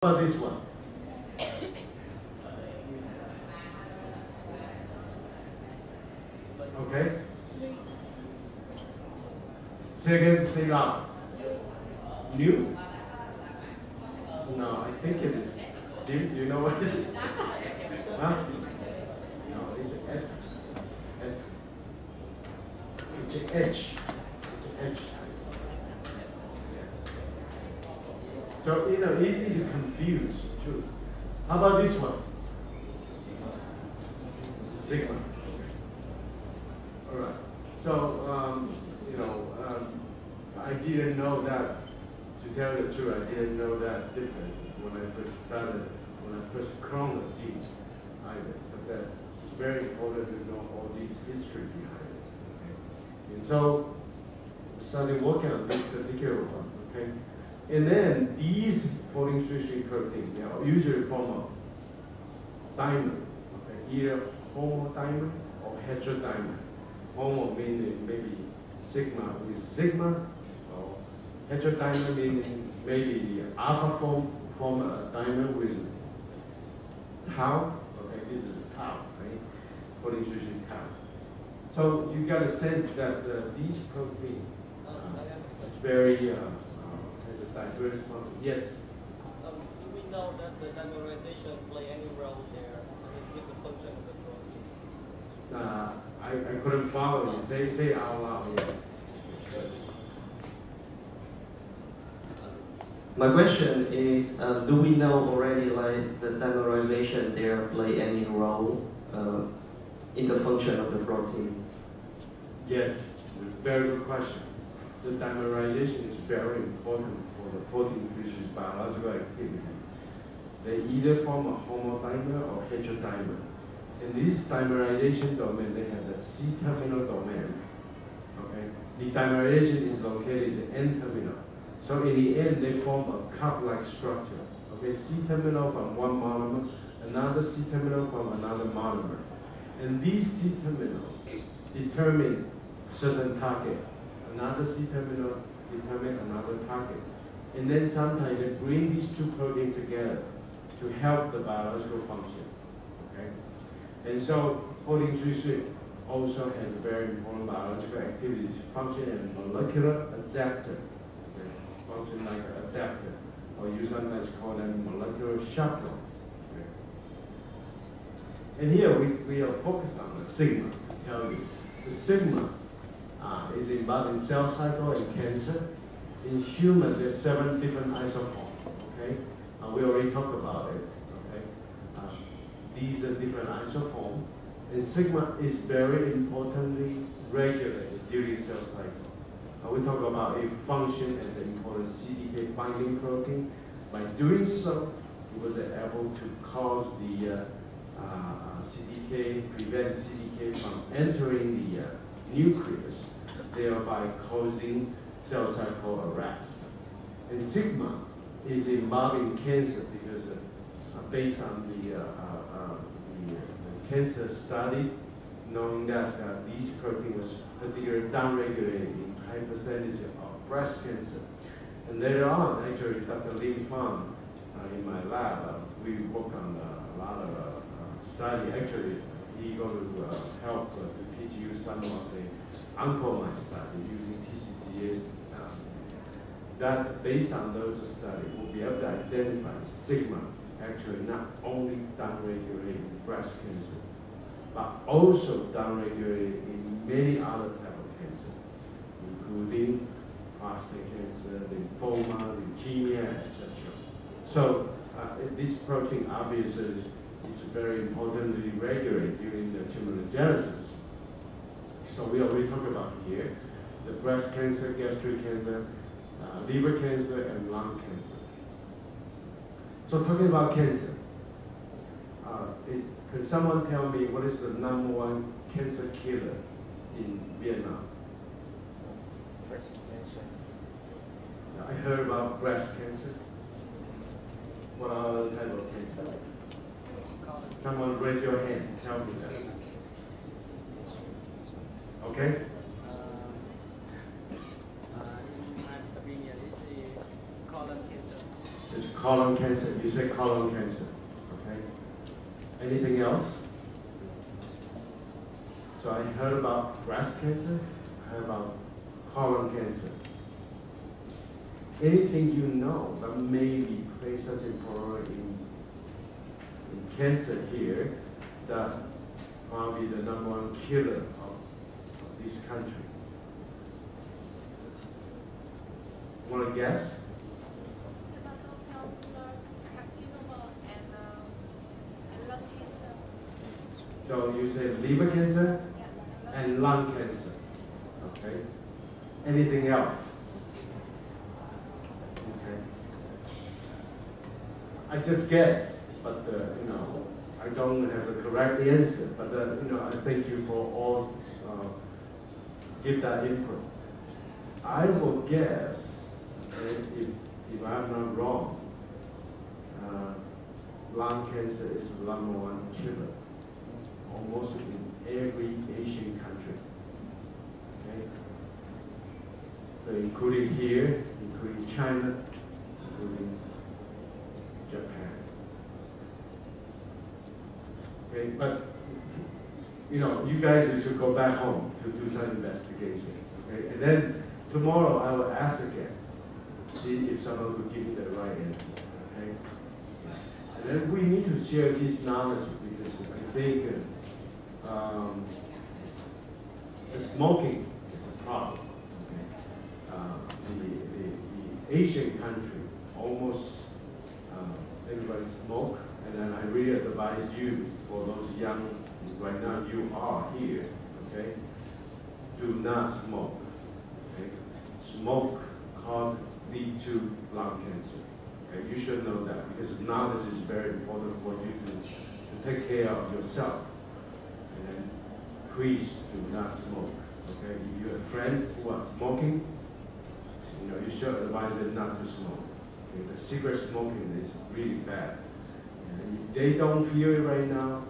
How about this one? Okay. Say again, say loud. New? No, I think it is. Do you know what it is? Huh? No, it's an edge. It's an edge. It's an edge. So, easy to confuse, too. How about this one? Sigma. All right. So, I didn't know that, to tell the truth, I didn't know that difference when I first started, when I first cloned the gene either. But that it's very important to know all this history behind it. Okay? And so, we started working on this particular one, okay? And then these folding switching proteins, usually form a diamond, okay? Either homodiamond or heterodiamond. Homo meaning maybe sigma with sigma, or heterodiamond meaning maybe the alpha form a diamond with tau. Okay, this is tau, right? Folding switching tau. So you got a sense that these proteins is very has a diverse function. Yes. Do we know that the dimerization play any role there? With the function of the protein? I couldn't follow you. Say it out loud. Yes. My question is, do we know already like the dimerization there play any role in the function of the protein? Yes, very good question. The dimerization is very important for the protein which is biological activity. They either form a homodimer or heterodimer. In this dimerization domain, they have the C-terminal domain. Okay, the dimerization is located in the N-terminal. So in the end, they form a cup-like structure. Okay, C-terminal from one monomer, another C-terminal from another monomer. And these C-terminal determine certain target. Another C-terminal determine another target. And then sometimes they bring these two proteins together to help the biological function. Okay? And so folding switch also has very important biological activities, function as molecular adapter. Okay? Function like an adapter, or you sometimes call them molecular shuttle. Okay? And here we are focused on the sigma. Tell you, the sigma is involved in cell cycle and cancer. In human, there's 7 different isoforms. Okay, we already talked about it. Okay, these are different isoforms, and sigma is very importantly regulated during cell cycle. We talk about a function as an important CDK binding protein. By doing so, it was able to cause the CDK, prevent CDK from entering the nucleus, thereby causing cell cycle arrest. And sigma is involved in cancer because based on the cancer study, knowing that these proteins was particularly downregulated in high percentage of breast cancer. And later on, actually, Dr. Lin Fang in my lab, we work on a lot of study. Actually, he's going to help to teach you some of the Oncomind study using TCGS. That based on those studies, we'll be able to identify sigma actually not only downregulated in breast cancer, but also downregulated in many other types of cancer, including prostate cancer, lymphoma, leukemia, etc. So this protein obviously is very importantly regulated during the tumorigenesis. So we already talked about here the breast cancer, gastric cancer, liver cancer, and lung cancer. So talking about cancer, could someone tell me what is the #1 cancer killer in Vietnam? Breast cancer. I heard about breast cancer. What other type of cancer? Someone raise your hand, tell me that. Okay? In academia, it's colon cancer. It's colon cancer. You say colon cancer, okay? Anything else? So I heard about breast cancer, I heard about colon cancer. Anything you know that maybe plays such a role in cancer here, that probably the #1 killer of this country. Want to guess? Carcinoma and lung cancer. So you say liver cancer Yeah. and lung cancer. Okay. Anything else? Okay. I just guessed, but you know, I don't have the correct answer. But you know, I thank you for all give that input. I will guess, if I'm not wrong, lung cancer is the #1 killer, almost in every Asian country. Okay? So including here, including China, including Japan. Okay, but you know, you guys should go back home to do some investigation. Okay, and then tomorrow I will ask again, see if someone will give me the right answer. Okay, and then we need to share this knowledge because I think the smoking is a problem. Okay? The Asian country, almost everybody smoke, and then I really advise you, for those young, right now you are here, okay? Do not smoke. Okay? Smoke lead to lung cancer. Okay? You should know that because knowledge is very important for you to take care of yourself. And then please do not smoke. Okay? If you have friends who are smoking, you know, you should advise them not to smoke. Okay? The cigarette smoking is really bad. And if they don't feel it right now,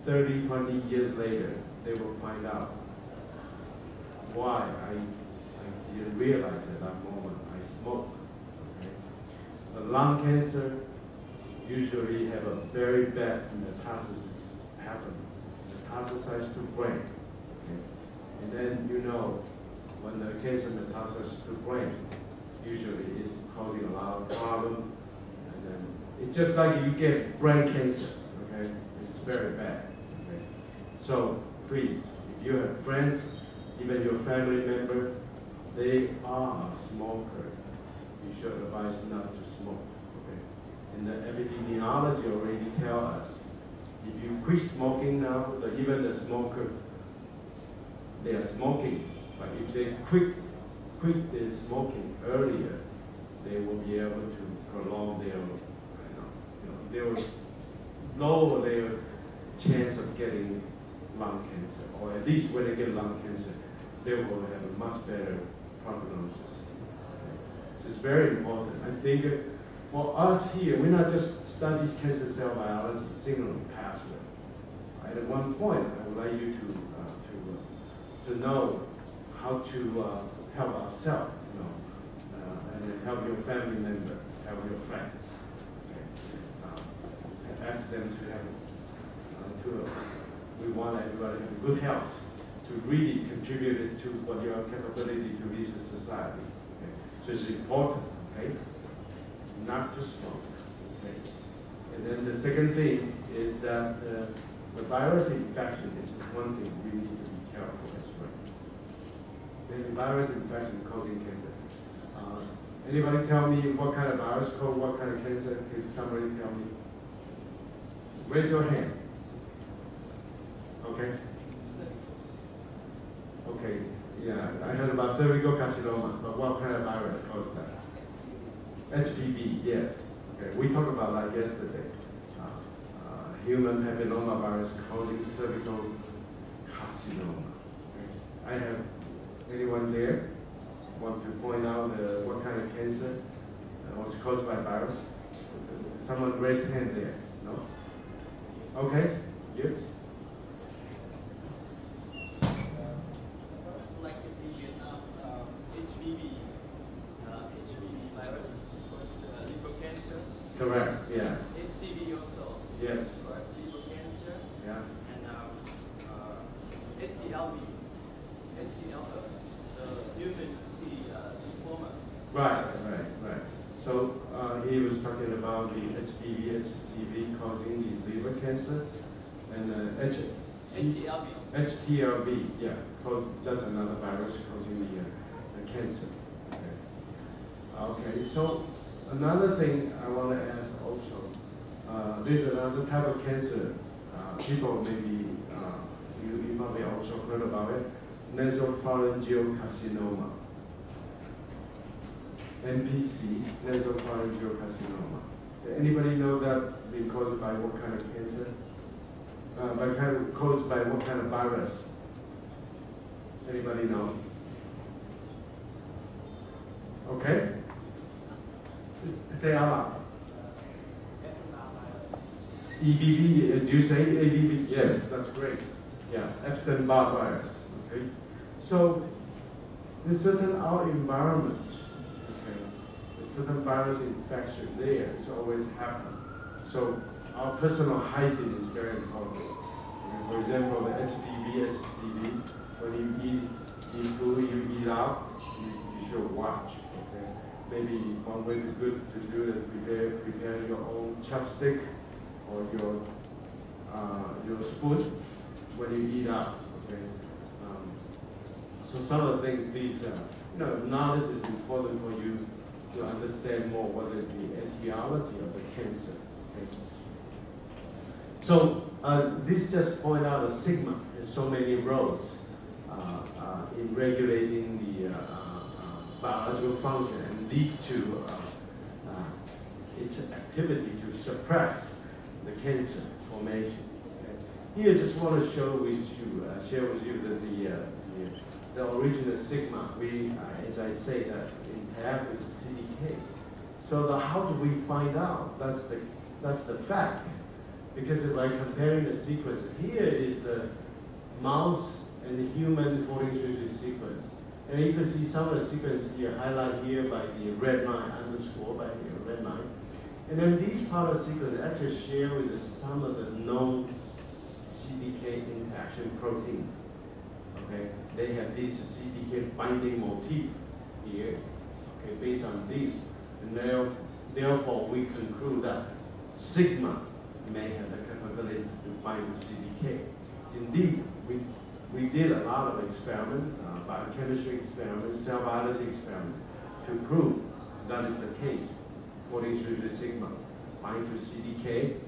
30, 20 years later, they will find out why I didn't realize at that moment I smoked. Okay? The lung cancer usually have a very bad metastasis happen, metastasize to brain. Okay? And then you know when the cancer metastasizes to brain, usually it's causing a lot of problem. And then it's just like you get brain cancer. Okay? It's very bad. Okay? So please, if you have friends, even your family member, they are a smoker, you should advise not to smoke. Okay? And the epidemiology already tell us, if you quit smoking now, even the smoker, they are smoking, but if they quit their smoking earlier, they will be able to prolong their, they will lower their chance of getting lung cancer, or at least when they get lung cancer, they will have a much better prognosis. Okay? So it's very important. I think for us here, we're not just studies cancer cell biology, signaling pathway. Right? At one point, I would like you to know how to help ourselves, and then help your family member, help your friends. Okay? Ask them to have, we want everybody to have good health, to really contribute to what your capability to this society. Okay? So it's important, okay? Not to smoke. Okay? And then the second thing is that the virus infection is one thing we need to be careful as well. The virus infection causing cancer. Anybody tell me what kind of virus cause what kind of cancer? Can somebody tell me? Raise your hand. Okay. Okay. Yeah, I heard about cervical carcinoma, but what kind of virus caused that? HPV, yes. Okay, we talked about that yesterday. Human papillomavirus causing cervical carcinoma. Okay. I have anyone there want to point out what kind of cancer was caused by virus? Someone raise a hand there. No? Okay. Yes. Like in Vietnam, HPV virus caused liver cancer. Yeah. HCV also. Yes. Breast liver cancer. Yeah. And HTLV. The human T lymphoma. Right. So he was talking about the HPV, HCV causing the liver cancer, and HTLV, yeah, that's another virus causing the cancer. Okay, so another thing I want to ask also, there's another type of cancer. People maybe, you probably also heard about it, nasopharyngeal carcinoma. NPC, nasopharyngeal carcinoma. Anybody know that being caused by what kind of cancer? Caused by what kind of virus? Anybody know? Okay. Say out loud. EBV, do you say EBV? Yes, that's great. Yeah, Epstein-Barr virus. Okay. So, in certain our environment, certain virus infection there, it's always happen. So our personal hygiene is very important. For example, the HPV, HCV, when you eat food, you eat out, you should watch. Okay? Maybe one way to do it, prepare your own chopstick or your spoon when you eat out. Okay? So some of the things, these knowledge is important for you to understand more what is the etiology of the cancer. Okay? So this just point out that sigma has so many roles in regulating the biological function and lead to its activity to suppress the cancer formation. Okay? Here, I just want to share with you that the original sigma, as I say, that interact with the CDK. So how do we find out? That's the fact. Because by comparing the sequence, here is the mouse and the human 43 sequence. And you can see some of the sequence here, highlighted here by the red line, underscore by the red line. And then these part of the sequence actually share with some of the known CDK interaction protein. Okay, they have this CDK binding motif here. Okay, based on this, and therefore we conclude that sigma may have the capability to bind with CDK. Indeed, we did a lot of experiments, biochemistry experiments, cell biology experiments, to prove that is the case. 43 sigma bind to CDK,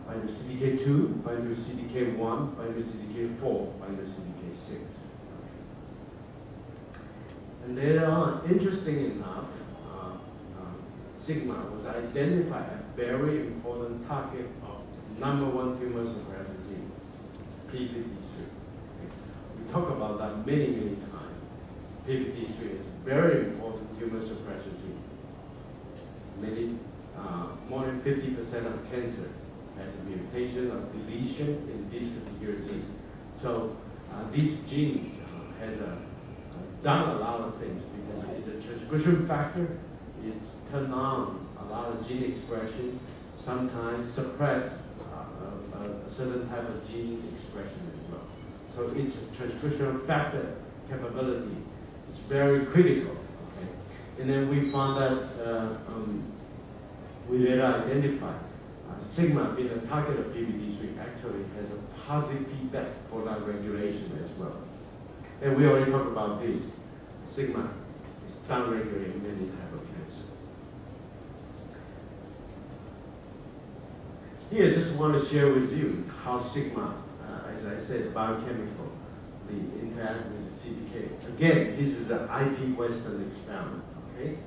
bind to CDK2, bind to CDK1, bind to CDK4, bind to CDK6. And later on, interesting enough, sigma was identified a very important target of #1 tumor suppressor gene, p53. We talk about that many times. p53 is a very important tumor suppressor gene. More than 50% of cancer has a mutation or deletion in this particular gene. So this gene has done a lot of things because it's a transcription factor. It's turned on a lot of gene expression, sometimes suppress a certain type of gene expression as well. So its transcription factor capability is very critical. Okay? And then we found that we later identified sigma being a target of p53 actually has a positive feedback for that regulation as well. And we already talked about this. Sigma is downregulating many types of cancer. Here, I just want to share with you how sigma, as I said, biochemical, the interact with the CDK. Again, this is an IP Western experiment, okay?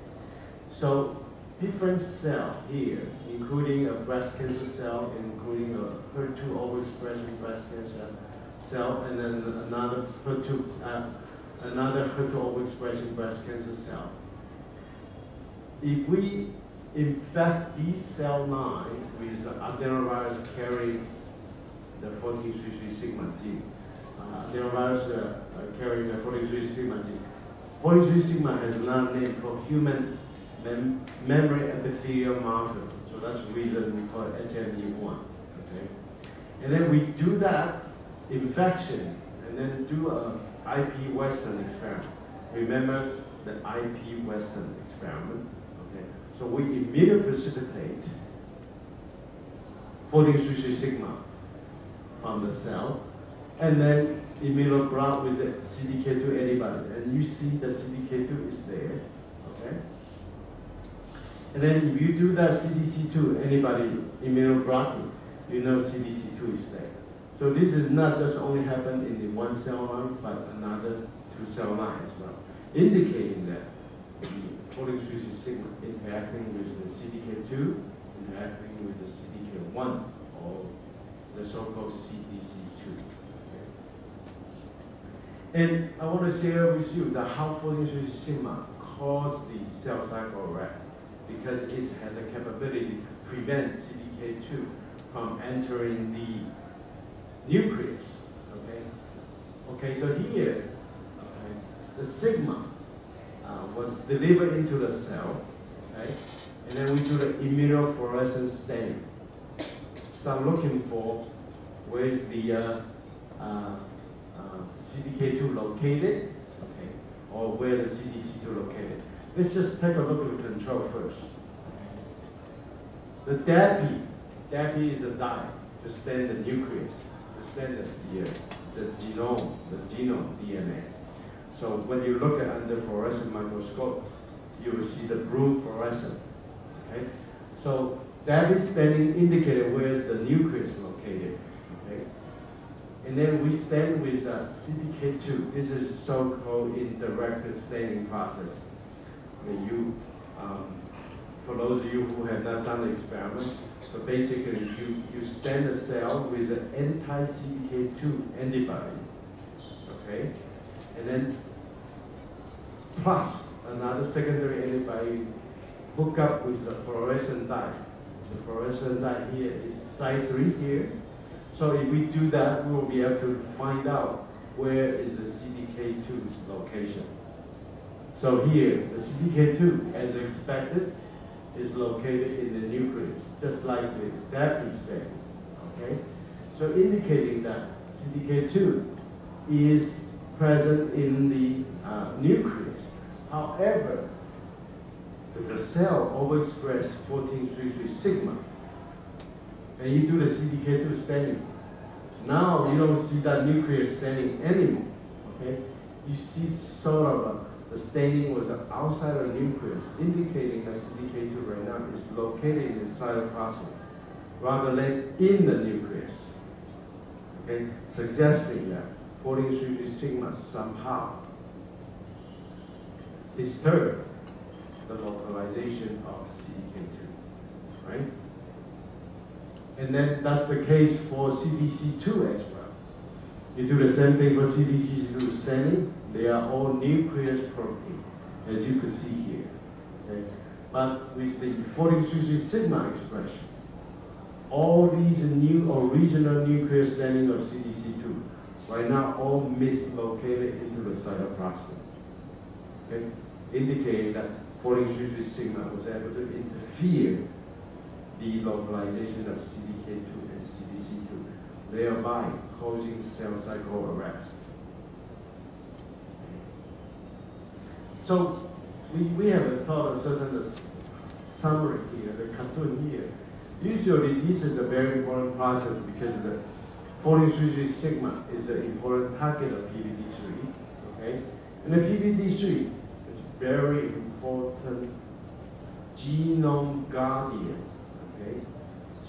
So, different cell here, including a breast cancer cell, including a HER2 overexpression breast cancer cell, and then another HER2 overexpression breast cancer cell. If we infect these cell line with adenovirus carrying the 43 sigma gene, adenovirus carrying the 43 sigma gene. 43 sigma has another name called human memory epithelial marker. So So that's the reason we call it HME1. Okay? And then we do that infection and then do a IP Western experiment. Remember the IP Western experiment? Okay? So we immunoprecipitate 14-3 sigma from the cell and then immunograft with the CDK2 antibody. And you see the CDK2 is there. Okay? And then if you do that CDC2 antibody immunography, you know CDC2 is there. So this is not just only happen in the one cell line, but another two cell line as well, indicating that the 14-3 sigma interacting with the CDK2, interacting with the CDK1, or the so-called CDC2. Okay? And I want to share with you that how 14-3 sigma cause the cell cycle arrest, because it has the capability to prevent CDK2 from entering the nucleus. Okay. Okay. So here, okay, the sigma was delivered into the cell. Okay, and then we do the immunofluorescence staining. Start looking for where is the CDK2 located, okay, or where the CDC2 located. Let's just take a look at the control first. The DAPI is a dye to stain the nucleus, to stain the genome DNA. So when you look at under fluorescent microscope, you will see the blue fluorescent. Okay, so DAPI staining indicated where is the nucleus located. Okay, and then we stain with CDK2. This is so-called indirect staining process. For those of you who have not done the experiment, so basically you stain the cell with an anti-CDK2 antibody, okay, and then plus another secondary antibody hook up with the fluorescent dye. The fluorescent dye here is size 3 here. So if we do that, we will be able to find out where is the CDK2's location. So here, the CDK2, as expected, is located in the nucleus, just like the DAPI stain, okay? So indicating that CDK2 is present in the nucleus. However, the cell overexpresses 14-3 sigma, and you do the CDK2 staining. Now you don't see that nucleus staining anymore, okay? You see sort of the staining was outside of the nucleus, indicating that CDK2 right now is located in the cytoplasm rather than in the nucleus. Okay, suggesting that 14-3 sigma somehow disturb the localization of CDK2, right? And then that's the case for CDC2 as well. You do the same thing for CDC2 staining. They are all nucleus protein, as you can see here. Okay? But with the 14-3 sigma expression, all these new original nucleus staining of CDC2 right now all mislocated into the cytoplasm. Okay? Indicating that 14-3 sigma was able to interfere the localization of CDK2 and CDC2, thereby causing cell cycle arrest. So we have a thought of certain summary here, the cartoon here. Usually this is a very important process because the 14-3 sigma is an important target of PBD3, okay? And the PBD3 is very important genome guardian, okay?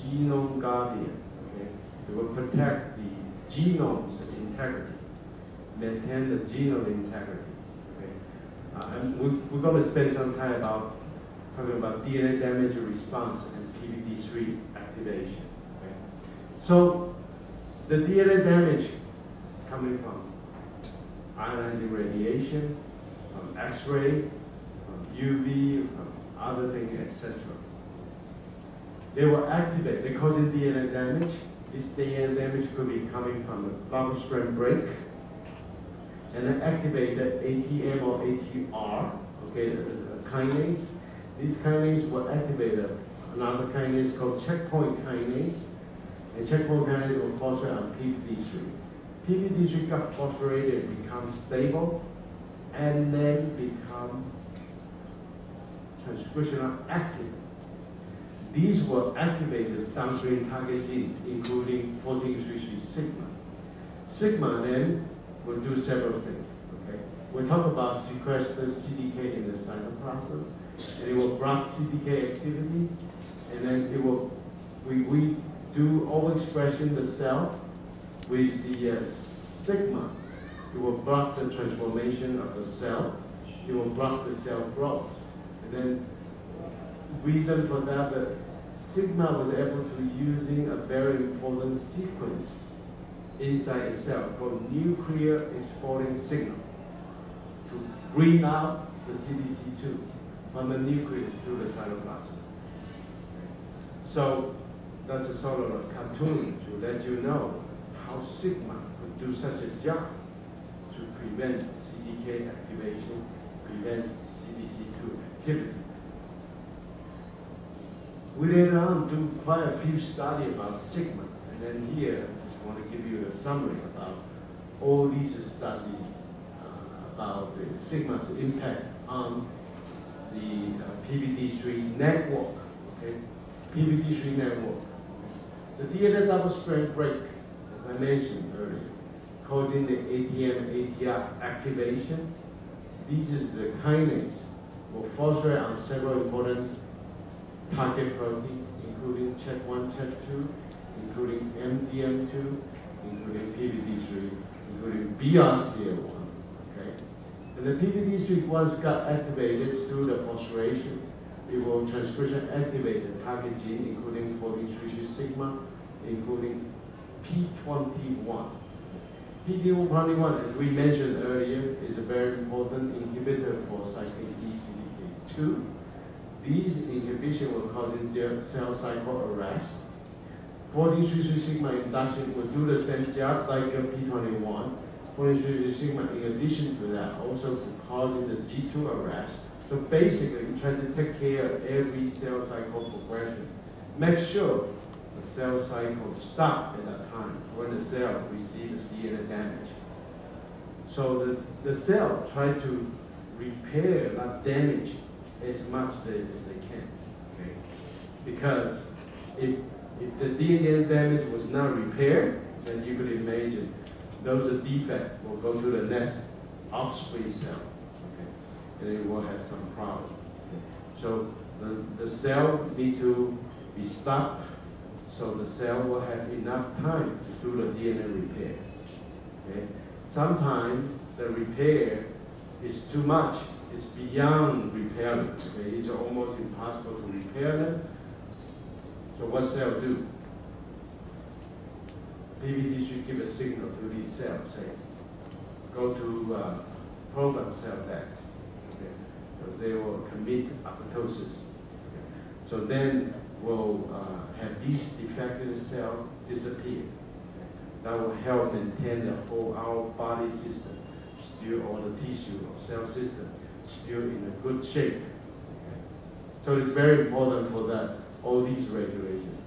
Genome guardian, okay? It will protect the genome's integrity, maintain the genome integrity. And we're going to spend some time talking about DNA damage response and PBD3 activation. Okay? So the DNA damage coming from ionizing radiation, from X-ray, from UV, from other things, etc. They will activate. They're causing DNA damage. This DNA damage could be coming from the double-strand break, and then activate the ATM or ATR, okay, the kinase. These kinase will activate the another kinase called checkpoint kinase. And checkpoint kinase will phosphorate on PBD3. PBD3 got phosphorated, becomes stable, and then become transcriptional active. These will activate the downstream target gene, including 14-3-3 sigma. Sigma then will do several things. Okay, we'll talk about sequester CDK in the cytoplasm, and it will block CDK activity, and then it will we do overexpression the cell with the sigma. It will block the transformation of the cell. It will block the cell growth, and then reason for that, sigma was able to using a very important sequence inside a cell called nuclear exporting signal to bring out the CDC2 from the nucleus to the cytoplasm. So that's a sort of a cartoon to let you know how sigma could do such a job to prevent CDK activation, prevent CDC2 activity. We later on do quite a few studies about sigma, and then here I just want to give you a summary about all these studies about the sigma's impact on the PBD3 network. Okay, PBD3 network. The DNA double-strand break, as I mentioned earlier, causing the ATM-ATR activation. This is the kinase will phosphorate on several important target protein, including CHEK1, CHEK2, including MDM2, including PBD3, including BRCA1. Okay, and the PBD3 once got activated through the phosphorylation, it will transcription activate the target gene, including 14-3-3 sigma, including P21. P21, as we mentioned earlier, is a very important inhibitor for cycling ECDK2. These inhibition will cause cell cycle arrest. 14-3-3 sigma induction will do the same job like P21. 14-3-3 sigma, in addition to that, also causing the G2 arrest. So basically, we try to take care of every cell cycle progression. Make sure the cell cycle stops at that time when the cell receives DNA damage. So the cell try to repair that damage as much as they can. Okay? Because if the DNA damage was not repaired, then you could imagine those defects will go to the next offspring cell. And it will have some problem. Okay. So the cell need to be stopped so the cell will have enough time to do the DNA repair. Okay. Sometimes the repair is too much. It's beyond repairing. Okay. It's almost impossible to repair them. So what cell do? PBD should give a signal to these cells, say, go to program cell death. So they will commit apoptosis. Okay. So then we'll have these defective cells disappear. Okay. That will help maintain the whole our body system, still all the tissue of cell system, still in a good shape. Okay. So it's very important for that, all these regulations.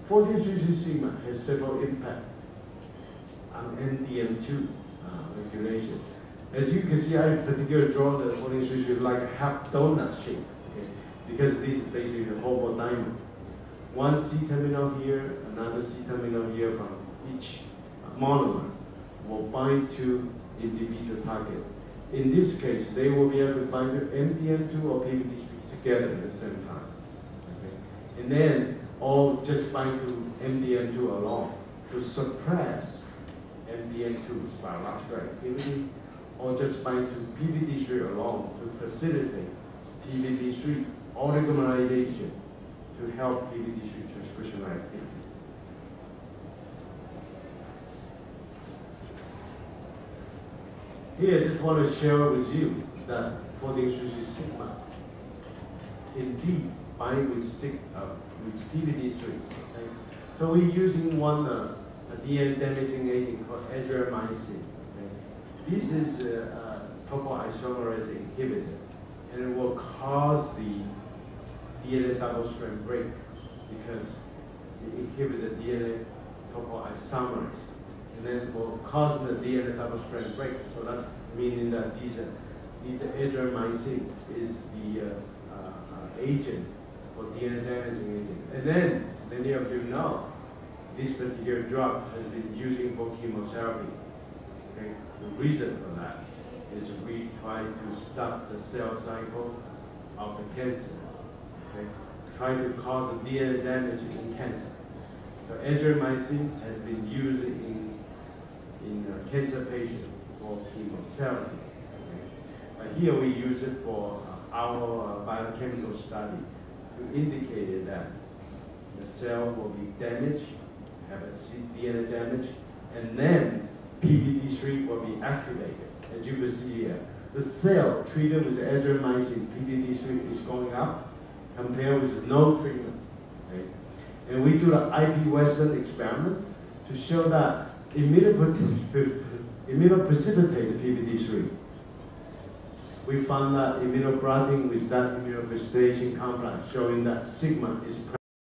14-3-3 sigma has several impacts on NDM2 regulation. As you can see, I particularly draw the 14-3-3 like a half donut shape, okay? Because this is basically the homodimer. One C terminal here, another C terminal here from each monomer will bind to individual target. In this case, they will be able to bind to MDM2 or PBD3 together at the same time. Okay? And then all just bind to MDM2 alone to suppress MDM2's biological activity, or just bind to PBD3 alone to facilitate PBD3 oligomerization to help PBD3 transcriptional activity. Here, I just want to share with you that 14-3-3 sigma indeed bind with PBD3. Okay? So we're using one a DNA damaging agent called adriamycin. This is a topoisomerase inhibitor, and it will cause the DNA double-strand break because it inhibits the DNA topoisomerase, and then will cause the DNA double-strand break. So that's meaning that these adriamycin is the agent for DNA damaging agent. And then many of you know this particular drug has been used for chemotherapy. Okay? The reason for that is we try to stop the cell cycle of the cancer. Okay? Try to cause DNA damage in cancer. So adriamycin has been used in cancer patients for chemotherapy. Okay? But here we use it for our biochemical study to indicate that the cell will be damaged, have a DNA damage, and then PBD3 will be activated. As you can see here, the cell treated with adriamycin, PBD3 is going up compared with no treatment. Okay? And we do the IP Western experiment to show that immunoprecipitated PBD3. We found that immunoblotting with that immunoprecipitation complex showing that sigma is